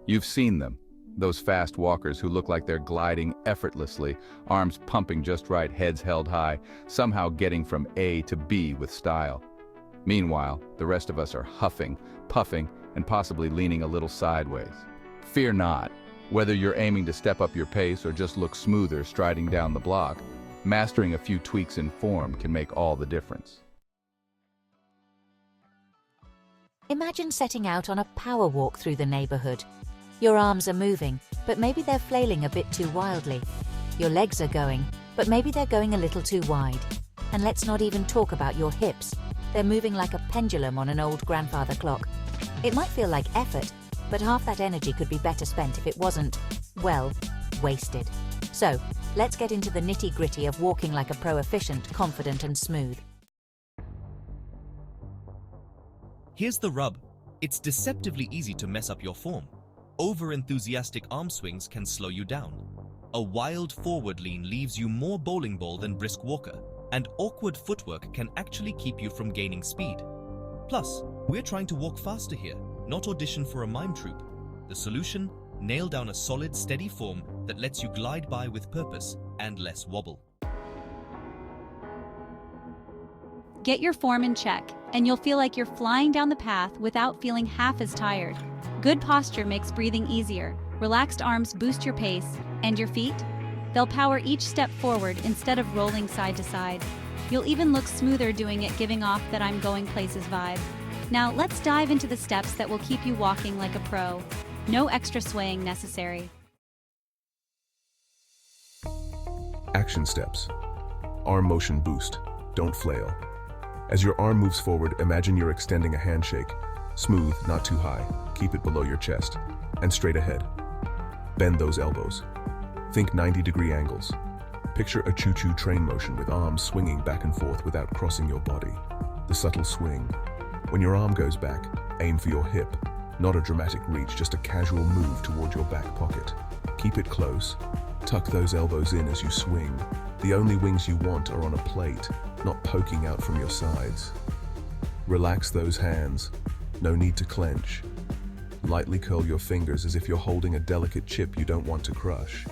You've seen them, those fast walkers who look like they're gliding effortlessly, arms pumping just right, heads held high, somehow getting from A to B with style. Meanwhile, the rest of us are huffing, puffing, and possibly leaning a little sideways. Fear not. Whether you're aiming to step up your pace or just look smoother striding down the block, mastering a few tweaks in form can make all the difference. Imagine setting out on a power walk through the neighborhood. Your arms are moving, but maybe they're flailing a bit too wildly. Your legs are going, but maybe they're going a little too wide. And let's not even talk about your hips. They're moving like a pendulum on an old grandfather clock. It might feel like effort, but half that energy could be better spent if it wasn't, well, wasted. So, let's get into the nitty-gritty of walking like a pro, efficient, confident, and smooth. Here's the rub. It's deceptively easy to mess up your form. Over-enthusiastic arm swings can slow you down. A wild forward lean leaves you more bowling ball than brisk walker, and awkward footwork can actually keep you from gaining speed. Plus, we're trying to walk faster here, not audition for a mime troupe. The solution? Nail down a solid, steady form that lets you glide by with purpose and less wobble. Get your form in check, and you'll feel like you're flying down the path without feeling half as tired. Good posture makes breathing easier. Relaxed arms boost your pace, and your feet? They'll power each step forward instead of rolling side to side. You'll even look smoother doing it, giving off that I'm going places vibe. Now let's dive into the steps that will keep you walking like a pro. No extra swaying necessary. Action steps. Arm motion boost. Don't flail. As your arm moves forward, imagine you're extending a handshake. Smooth, not too high. Keep it below your chest. And straight ahead. Bend those elbows. Think 90-degree angles. Picture a choo-choo train motion with arms swinging back and forth without crossing your body. The subtle swing. When your arm goes back, aim for your hip. Not a dramatic reach, just a casual move toward your back pocket. Keep it close. Tuck those elbows in as you swing. The only wings you want are on a plate, not poking out from your sides. Relax those hands. No need to clench. Lightly curl your fingers as if you're holding a delicate chip you don't want to crush.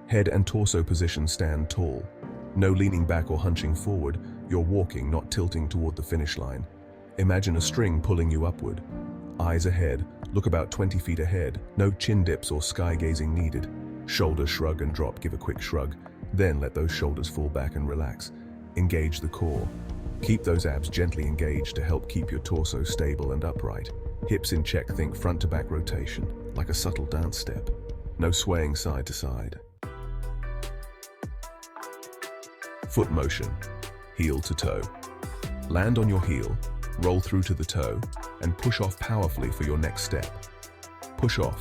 Head and torso position stand tall. No leaning back or hunching forward. You're walking, not tilting toward the finish line. Imagine a string pulling you upward. Eyes ahead. Look about 20 feet ahead. No chin dips or sky gazing needed. Shoulders shrug and drop. Give a quick shrug. Then let those shoulders fall back and relax. Engage the core. Keep those abs gently engaged to help keep your torso stable and upright. Hips in check. Think front to back rotation, like a subtle dance step. No swaying side to side. Foot motion. Heel to toe. Land on your heel, roll through to the toe, and push off powerfully for your next step. Push off.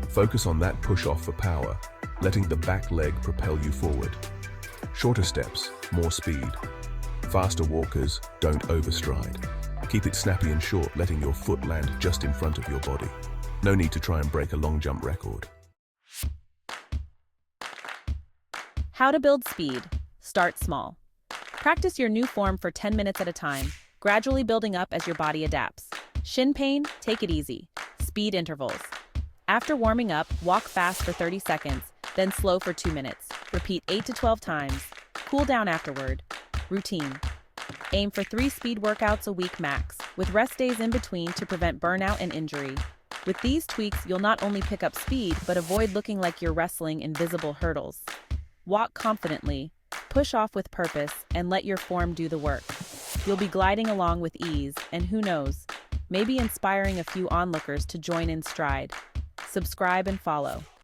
Focus on that push off for power, letting the back leg propel you forward. Shorter steps, more speed. Faster walkers, don't overstride. Keep it snappy and short, letting your foot land just in front of your body. No need to try and break a long jump record. How to build speed. Start small. Practice your new form for 10 minutes at a time, gradually building up as your body adapts. Shin pain? Take it easy. Speed intervals. After warming up, walk fast for 30 seconds, then slow for 2 minutes. Repeat 8 to 12 times. Cool down afterward. Routine. Aim for 3 speed workouts a week max, with rest days in between to prevent burnout and injury. With these tweaks, you'll not only pick up speed, but avoid looking like you're wrestling invisible hurdles. Walk confidently, push off with purpose, and let your form do the work. You'll be gliding along with ease, and who knows, maybe inspiring a few onlookers to join in stride. Subscribe and follow.